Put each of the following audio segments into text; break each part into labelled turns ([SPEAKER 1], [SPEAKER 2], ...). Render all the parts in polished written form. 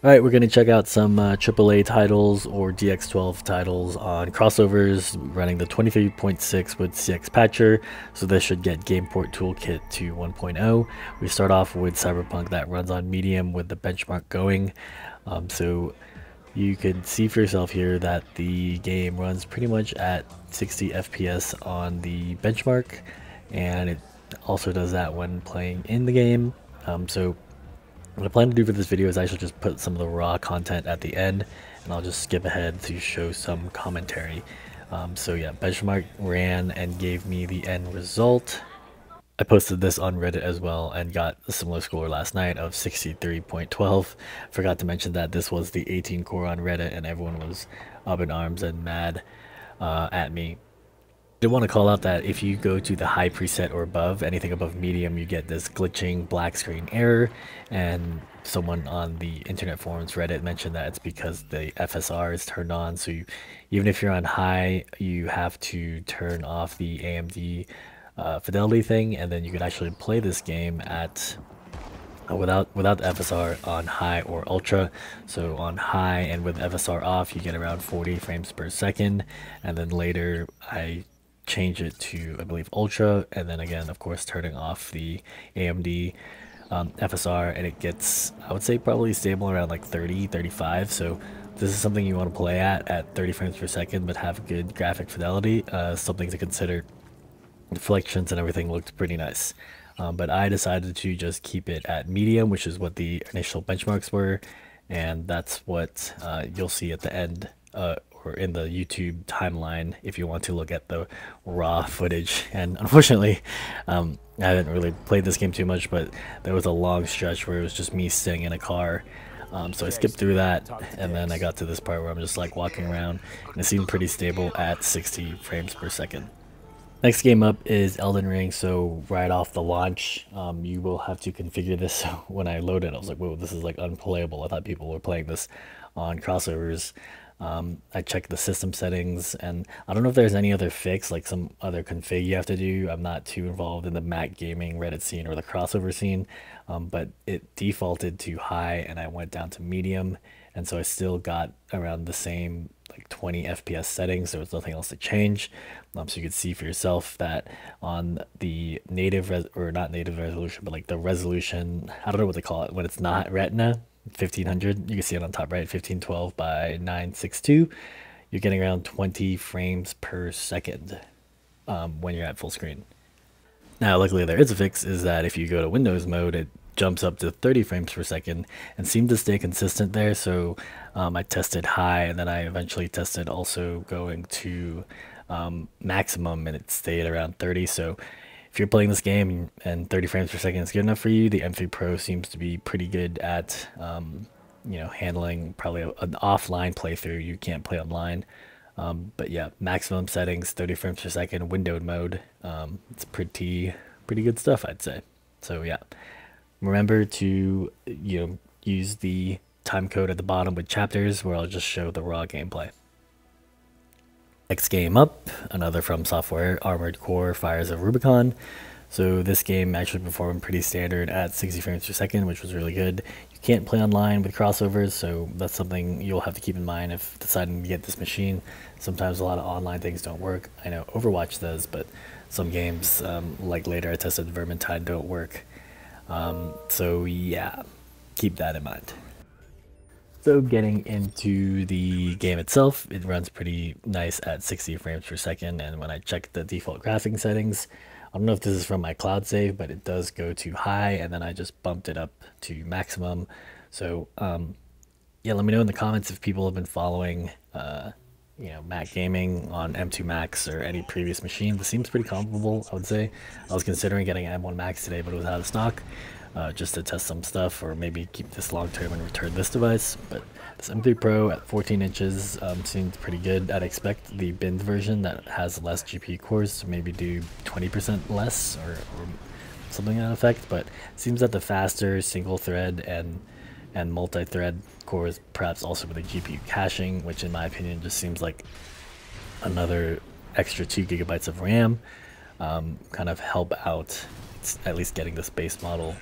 [SPEAKER 1] Alright, we're going to check out some AAA titles or DX12 titles on Crossovers running the 23.6 with CXPatcher, so this should get GamePort Toolkit to 1.0. We start off with Cyberpunk that runs on medium with the benchmark going, so you can see for yourself here that the game runs pretty much at 60 FPS on the benchmark, and it also does that when playing in the game. So what I plan to do for this video is actually just put some of the raw content at the end, and I'll just skip ahead to show some commentary. So yeah, benchmark ran and gave me the end result. I posted this on Reddit as well and got a similar score last night of 63.12. Forgot to mention that this was the 18 core on Reddit and everyone was up in arms and mad at me. I did want to call out that if you go to the high preset or above, anything above medium, you get this glitching black screen error, and someone on the internet forums Reddit mentioned that it's because the FSR is turned on, so even if you're on high, you have to turn off the AMD fidelity thing, and then you can actually play this game at without the FSR on high or ultra. So on high and with FSR off, you get around 40 frames per second, and then later I change it to, I believe, ultra, and then again, of course, turning off the AMD FSR, and it gets, I would say, probably stable around like 30-35. So this is something you want to play at 30 frames per second but have good graphic fidelity. Something to consider. Reflections and everything looked pretty nice, but I decided to just keep it at medium, which is what the initial benchmarks were, and that's what you'll see at the end or in the YouTube timeline if you want to look at the raw footage. And unfortunately, I haven't really played this game too much, but there was a long stretch where it was just me sitting in a car. So I skipped through that, and then I got to this part where I'm just like walking around, and it seemed pretty stable at 60 frames per second. Next game up is Elden Ring, so right off the launch, you will have to configure this. When I loaded, I was like, whoa, this is like unplayable. I thought people were playing this on Crossovers. I checked the system settings, and I don't know if there's any other fix, like some other config you have to do. I'm not too involved in the Mac gaming Reddit scene or the crossover scene, but it defaulted to high, and I went down to medium, and so I still got around the same like 20 FPS settings. There was nothing else to change. So you can see for yourself that on the native or not native resolution, but like the resolution, I don't know what they call it when it's not Retina, 1500, you can see it on top right, 1512 by 962. You're getting around 20 frames per second when you're at full screen. Now luckily there is a fix, is that if you go to Windows mode, it jumps up to 30 frames per second and seemed to stay consistent there. So I tested high, and then I eventually tested also going to maximum, and it stayed around 30. So if you're playing this game and 30 frames per second is good enough for you, the M3 Pro seems to be pretty good at handling probably an offline playthrough. You can't play online, but yeah, maximum settings, 30 frames per second, windowed mode. It's pretty good stuff, I'd say. So yeah, remember to use the time code at the bottom with chapters, where I'll just show the raw gameplay. Next game up, another From Software, Armored Core Fires of Rubicon. So this game actually performed pretty standard at 60 frames per second, which was really good. You can't play online with crossovers, so that's something you'll have to keep in mind if deciding to get this machine. Sometimes a lot of online things don't work. I know Overwatch does, but some games, like later I tested Vermintide, don't work. So yeah, keep that in mind. So getting into the game itself, it runs pretty nice at 60 frames per second, and when I check the default graphics settings, I don't know if this is from my cloud save, but it does go to high, and then I just bumped it up to maximum. So yeah, let me know in the comments if people have been following Mac gaming on M2 Max or any previous machine. This seems pretty comparable, I would say. I was considering getting an M1 Max today, but it was out of stock, just to test some stuff, or maybe keep this long term and return this device. But this M3 Pro at 14 inches seems pretty good. I'd expect the binned version that has less GPU cores to maybe do 20% less or something to that effect, but it seems that the faster single thread and multi-thread cores, perhaps also with the GPU caching, which in my opinion just seems like another extra 2 GB of RAM, kind of help out at least getting this base model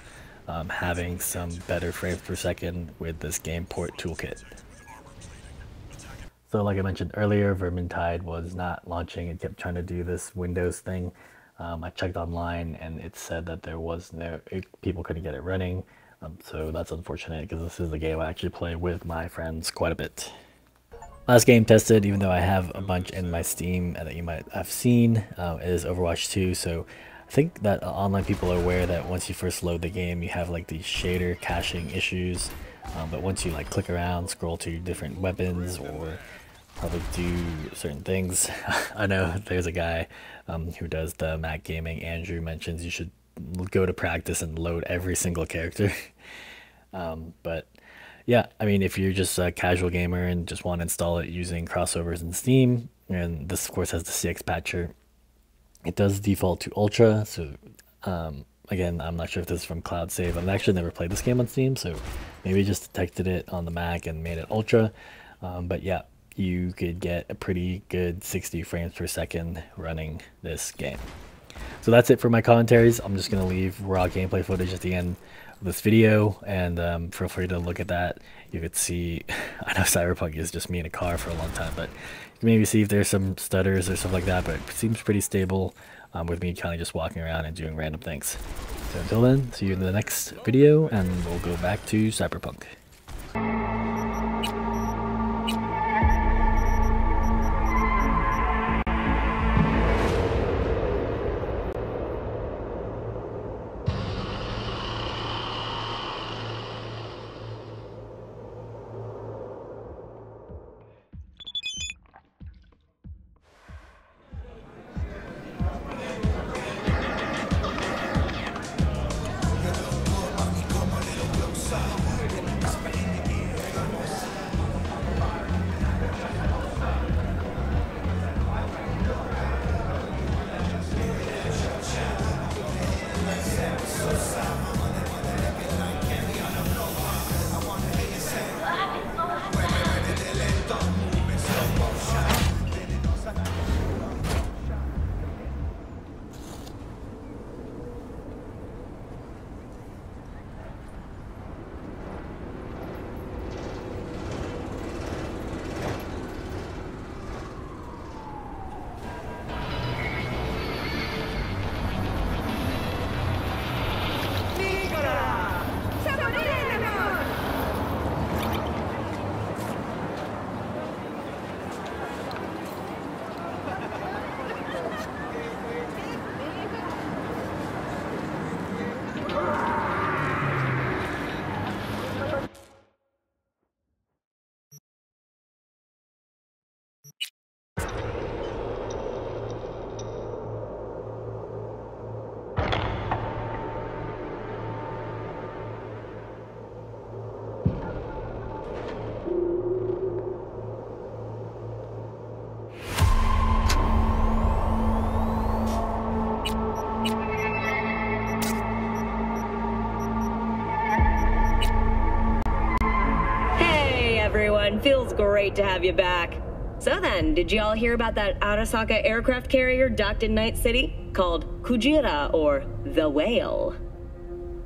[SPEAKER 1] having some better frames per second with this game port toolkit. So like I mentioned earlier, Vermintide was not launching. It kept trying to do this Windows thing. I checked online and it said that there was people couldn't get it running. So that's unfortunate because this is a game I actually play with my friends quite a bit. Last game tested, even though I have a bunch in my Steam that you might have seen, is Overwatch 2. So I think that online people are aware that once you first load the game, you have like these shader caching issues. But once you like click around, scroll to different weapons or probably do certain things. I know there's a guy who does the Mac gaming, Andrew, mentions you should go to practice and load every single character. But yeah, I mean, if you're just a casual gamer and just want to install it using Crossovers and Steam, and this of course has the CXPatcher, it does default to Ultra. So again, I'm not sure if this is from Cloud Save. I've actually never played this game on Steam, so maybe just detected it on the Mac and made it Ultra. But yeah, you could get a pretty good 60 frames per second running this game. So that's it for my commentaries. I'm just going to leave raw gameplay footage at the end of this video, and feel free to look at that. You could see, I know Cyberpunk is just me in a car for a long time, but you can maybe see if there's some stutters or stuff like that, but it seems pretty stable with me kind of just walking around and doing random things. So until then, see you in the next video, and we'll go back to Cyberpunk.
[SPEAKER 2] Feels great to have you back. So then, did you all hear about that Arasaka aircraft carrier docked in Night City called Kujira, or the Whale?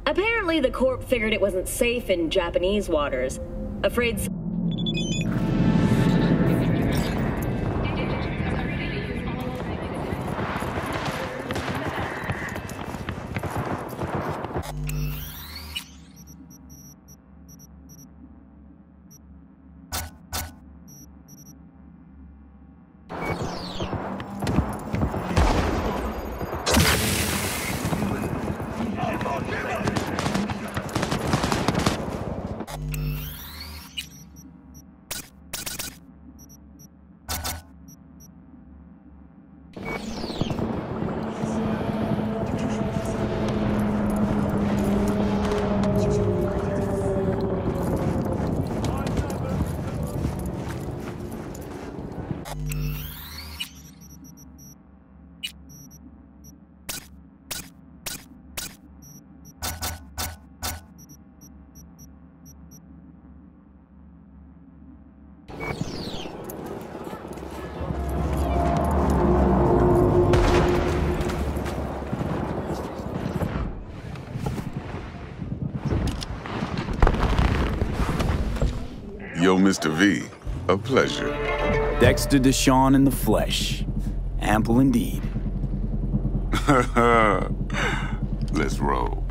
[SPEAKER 2] Apparently the Corp figured it wasn't safe in Japanese waters. Afraid
[SPEAKER 3] Yo, Mr. V, a pleasure.
[SPEAKER 4] Dexter Deshawn in the flesh. Ample indeed.
[SPEAKER 3] Let's roll.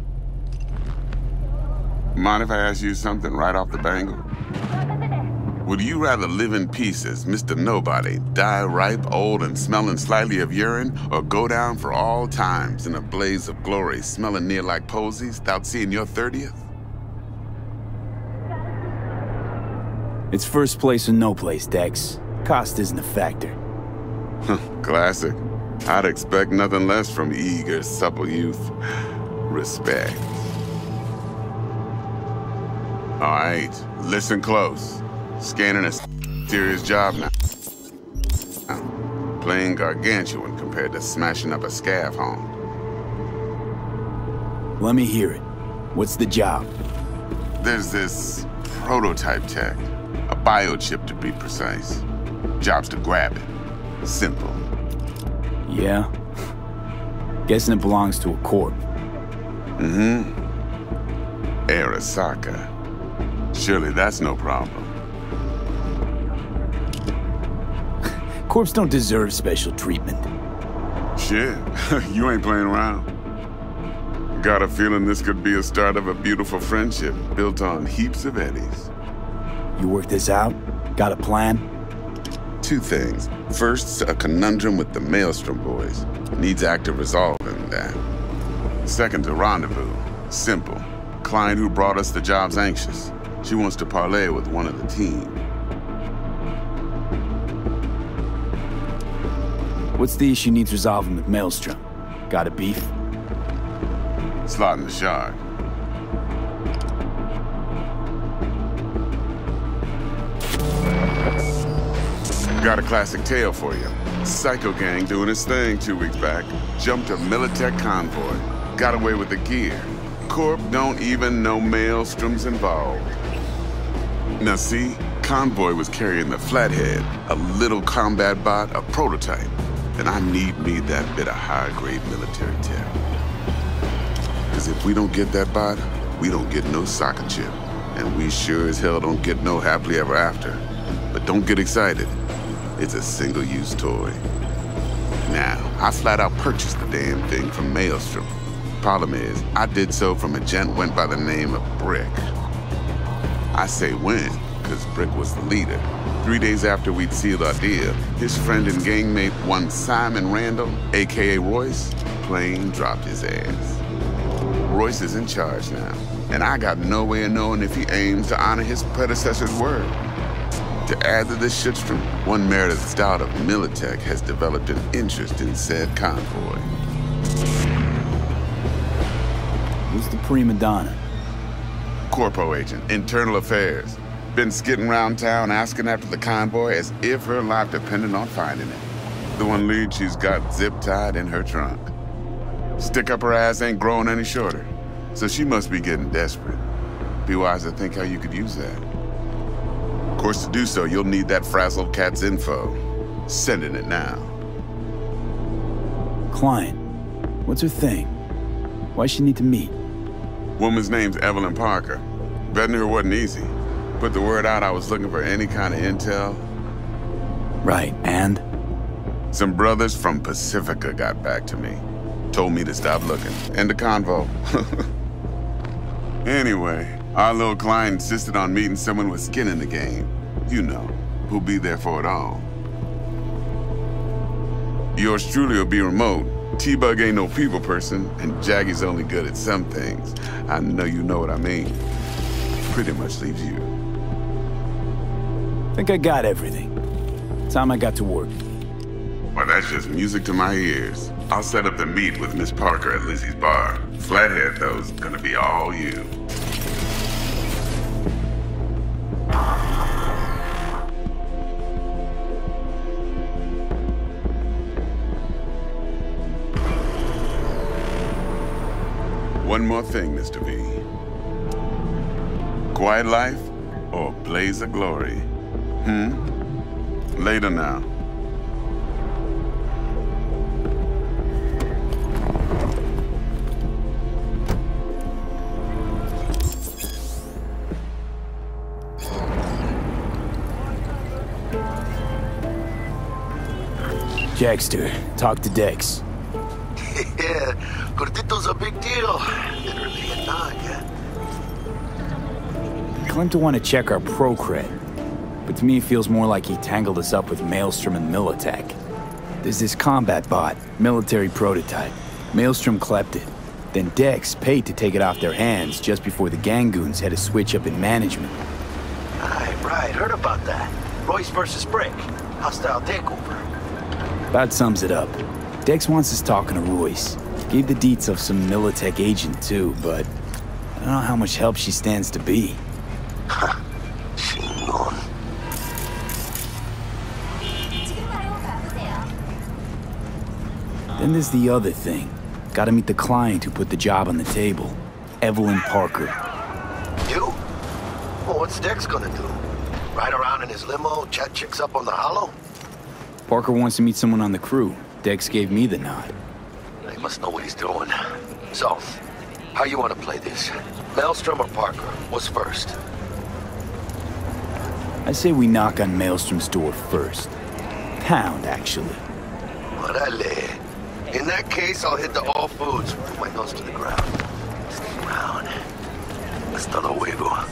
[SPEAKER 3] Mind if I ask you something right off the bangle? Would you rather live in pieces, Mr. Nobody, die ripe, old, and smelling slightly of urine, or go down for all times in a blaze of glory, smelling near like posies, without seeing your 30th?
[SPEAKER 4] It's first place or no place, Dex. Cost isn't a factor.
[SPEAKER 3] Classic. I'd expect nothing less from eager, supple youth. Respect. All right, listen close. Scanning a serious job now. Playing gargantuan compared to smashing up a scav home.
[SPEAKER 4] Let me hear it. What's the job?
[SPEAKER 3] There's this prototype tech. A biochip to be precise. Job's to grab it. Simple.
[SPEAKER 4] Yeah? Guessing it belongs to a corp.
[SPEAKER 3] Mm-hmm. Arasaka. Surely that's no problem.
[SPEAKER 4] Corps don't deserve special treatment.
[SPEAKER 3] Shit, you ain't playing around. Got a feeling this could be a start of a beautiful friendship built on heaps of eddies.
[SPEAKER 4] You work this out? Got a plan?
[SPEAKER 3] Two things. First, a conundrum with the Maelstrom boys. Needs active resolving that. Second, a rendezvous. Simple. Client who brought us the job's anxious. She wants to parlay with one of the team.
[SPEAKER 4] What's the issue needs resolving with Maelstrom? Got a beef?
[SPEAKER 3] Slot in the shard. Got a classic tale for you. Psycho gang doing his thing 2 weeks back. Jumped a Militech convoy. Got away with the gear. Corp don't even know Maelstrom's involved. Now see, convoy was carrying the Flathead, a little combat bot, a prototype. And I need me that bit of high-grade military tech. Because if we don't get that bot, we don't get no soccer chip. And we sure as hell don't get no happily ever after. But don't get excited. It's a single-use toy. Now, I flat out purchased the damn thing from Maelstrom. Problem is, I did so from a gent went by the name of Brick. I say when, because Brick was the leader. 3 days after we'd sealed our deal, his friend and gangmate, one Simon Randall, aka Royce, plain dropped his ass. Royce is in charge now, and I got no way of knowing if he aims to honor his predecessor's word. To add to this shitstorm, one Meredith Stout of Militech has developed an interest in said convoy.
[SPEAKER 4] Who's the prima donna?
[SPEAKER 3] Corpo agent, internal affairs. Been skidding around town asking after the convoy as if her life depended on finding it. The one lead she's got zip-tied in her trunk. Stick up her ass ain't growing any shorter, so she must be getting desperate. Be wise to think how you could use that. Of course, to do so, you'll need that frazzled cat's info. Sending it now.
[SPEAKER 4] Client. What's her thing? Why she need to meet?
[SPEAKER 3] Woman's name's Evelyn Parker. Betting her wasn't easy. Put the word out I was looking for any kind of intel.
[SPEAKER 4] Right, and?
[SPEAKER 3] Some brothers from Pacifica got back to me. Told me to stop looking. End the convo. Anyway, our little client insisted on meeting someone with skin in the game. You know, who'll be there for it all. Yours truly will be remote. T-Bug ain't no people person, and Jaggy's only good at some things. I know you know what I mean. Pretty much leaves you.
[SPEAKER 4] Think I got everything. Time I got to work.
[SPEAKER 3] Well, that's just music to my ears. I'll set up the meet with Miss Parker at Lizzie's bar. Flathead, though's gonna be all you. One more thing, Mr. V. Quiet life or blaze of glory? Later now.
[SPEAKER 4] Jackster, talk to Dex.
[SPEAKER 5] Yeah, Gordito's a big deal. Literally a dog, yeah.
[SPEAKER 4] Claimed to want to check our pro cred, but to me it feels more like he tangled us up with Maelstrom and Militech. There's this combat bot, military prototype. Maelstrom clept it. Then Dex paid to take it off their hands just before the Gangoons had a switch up in management.
[SPEAKER 5] Right, heard about that. Royce versus Brick. Hostile takeover.
[SPEAKER 4] About sums it up. Dex wants us talking to Royce. Gave the deets of some Militech agent too, but I don't know how much help she stands to be.
[SPEAKER 5] Chingon.
[SPEAKER 4] Then there's the other thing. Gotta meet the client who put the job on the table. Evelyn Parker.
[SPEAKER 5] You? Well, what's Dex gonna do? Ride around in his limo, chat chicks up on the hollow?
[SPEAKER 4] Parker wants to meet someone on the crew. Dex gave me the nod.
[SPEAKER 5] He must know what he's doing. So, how you want to play this? Maelstrom or Parker? What's first?
[SPEAKER 4] I say we knock on Maelstrom's door first. Pound, actually.
[SPEAKER 5] Orale. In that case, I'll hit the all foods. Put my nose to the ground. Stay around. Hasta luego.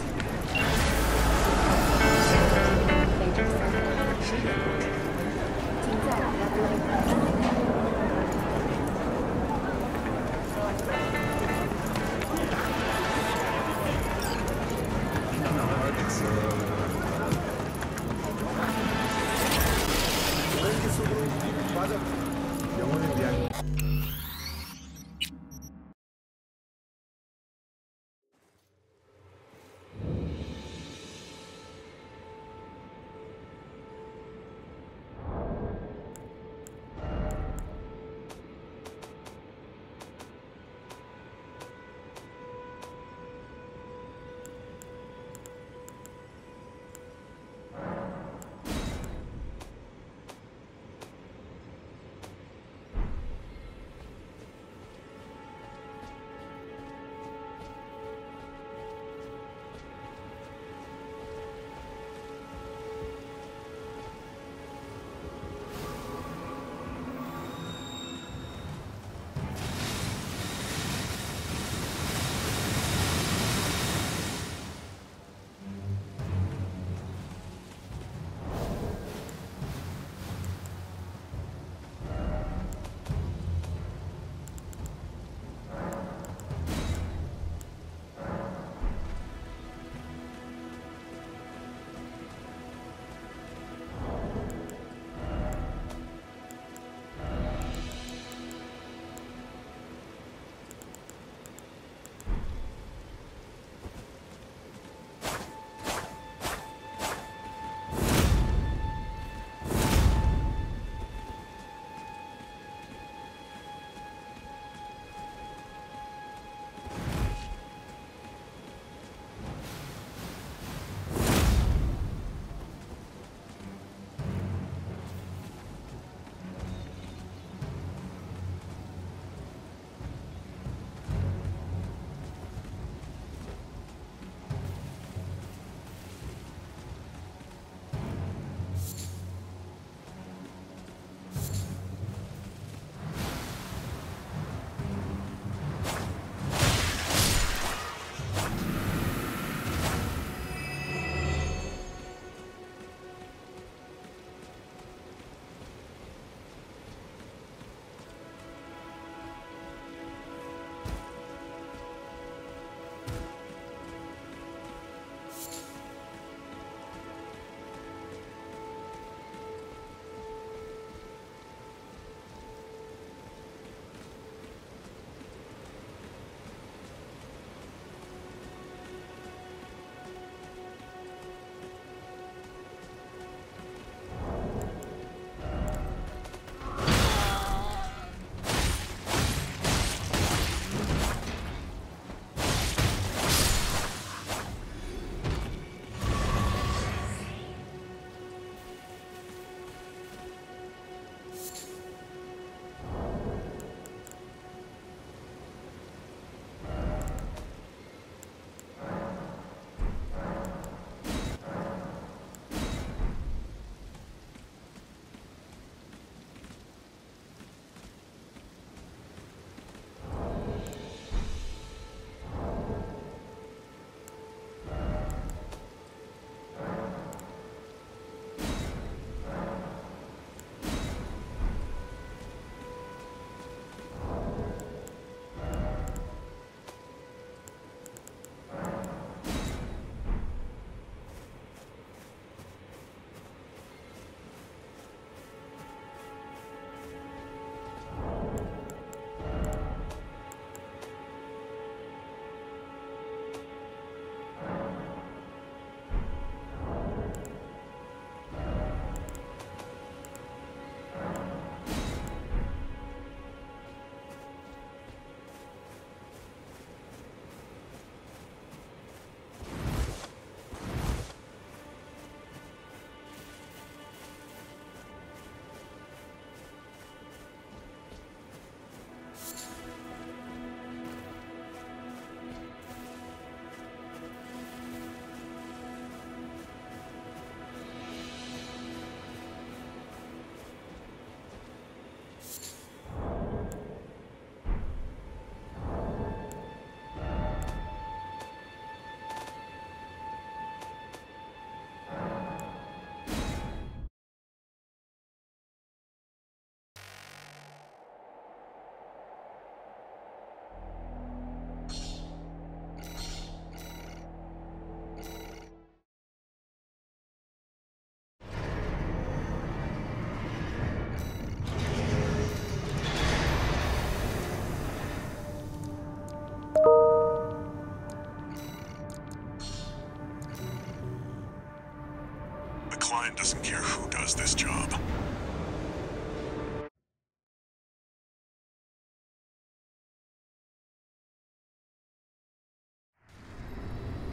[SPEAKER 6] The client doesn't care who does this job.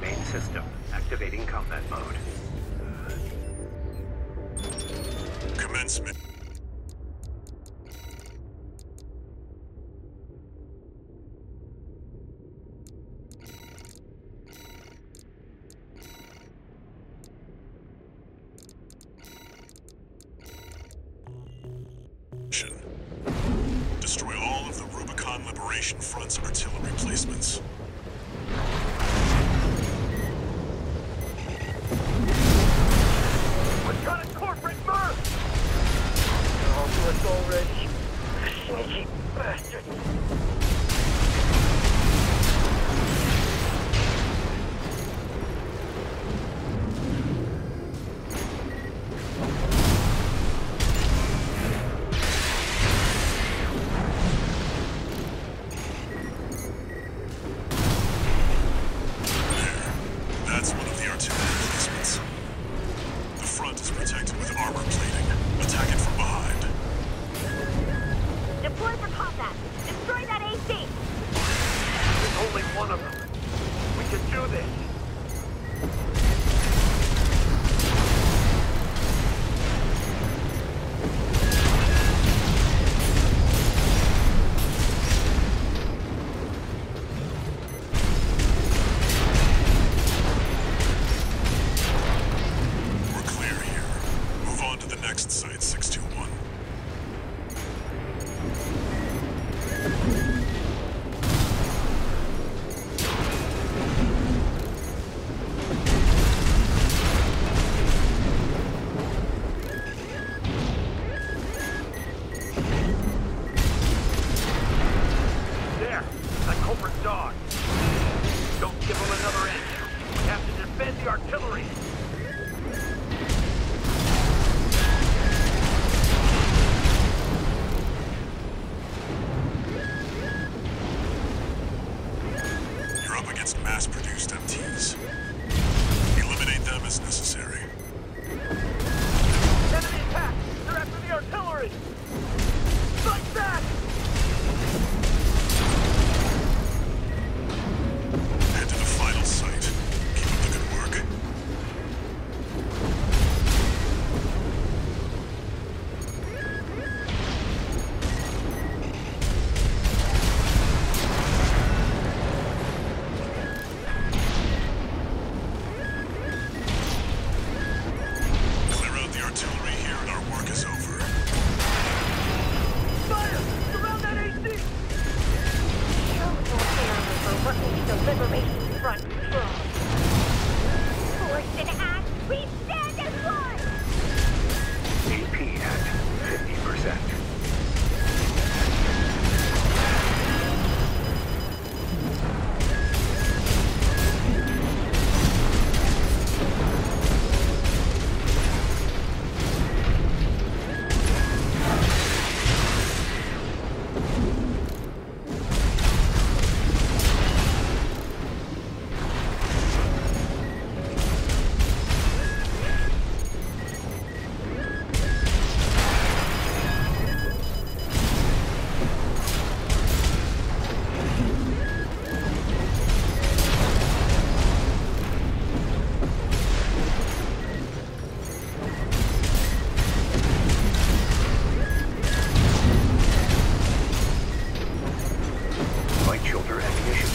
[SPEAKER 7] Main system, activating combat mode.
[SPEAKER 6] Commencement. Destroy all of the Rubicon Liberation Front's artillery placements.
[SPEAKER 7] We've got a corporate bird! They're all to us already. Sneaky bastards.
[SPEAKER 6] That's one of the artillery placements. The front is protected with armor plating. Attack it from behind.
[SPEAKER 8] Deploy for combat. Destroy that AC.
[SPEAKER 7] There's only one of them. We can do this.
[SPEAKER 6] We're clear here. Move on to the next site, 621.
[SPEAKER 7] There! That culprit dog! Don't give him another inch! We have to defend the artillery!
[SPEAKER 6] You're up against mass-produced MTs. Eliminate them as necessary.
[SPEAKER 7] Enemy attack! They're after the artillery! Fight back!
[SPEAKER 6] Head to the final site. Keep up the good work. Clear out the artillery here and our work is over.
[SPEAKER 7] Fire! Surround that AC!
[SPEAKER 8] Show more fairness for what makes the Liberation Front strong. Forged in act, we stand as one!
[SPEAKER 7] AP at 50%. Light shoulder ammunition.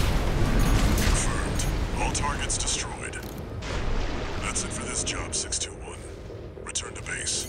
[SPEAKER 6] Confirmed. All targets destroyed. That's it for this job, 621. Return to base.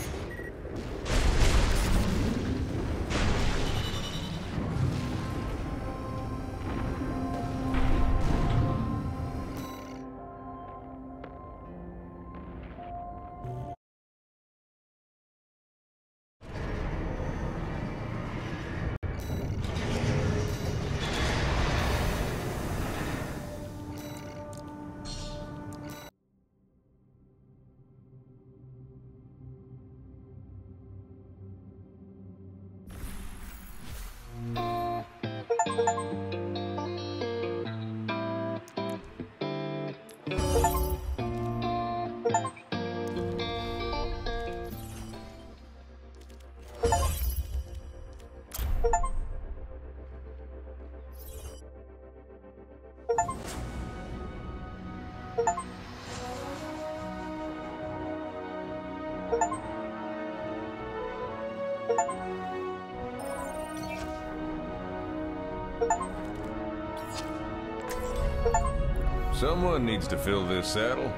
[SPEAKER 9] Someone needs to fill this saddle.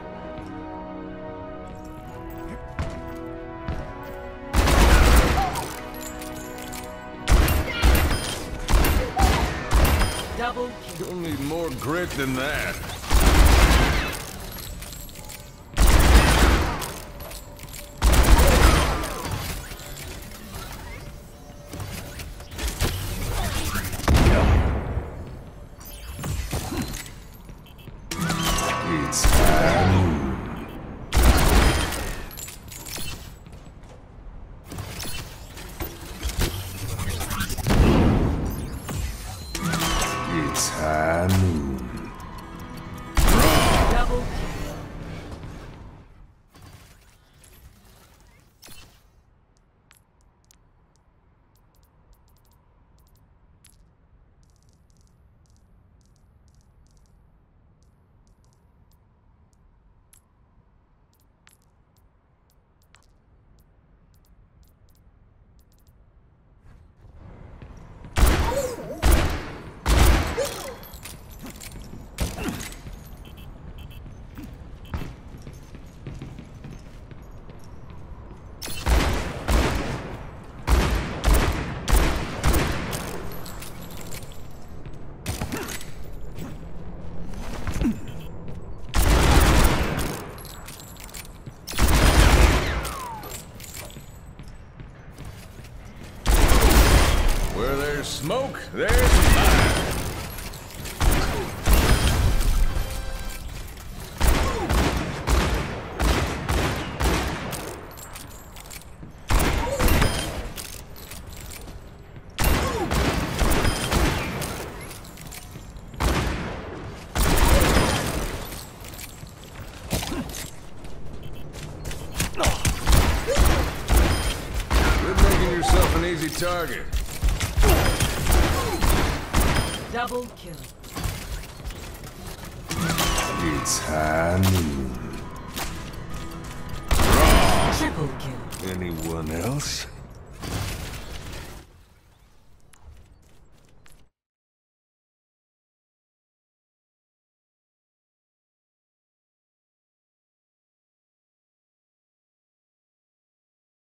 [SPEAKER 10] Double kill.
[SPEAKER 9] You'll need more grit than that. It's time. It's high noon.
[SPEAKER 10] Double kill.
[SPEAKER 9] Where there's smoke, there's fire. You're making yourself an easy target.
[SPEAKER 10] Double kill.
[SPEAKER 9] It's high noon.
[SPEAKER 10] Triple kill.
[SPEAKER 9] Anyone else?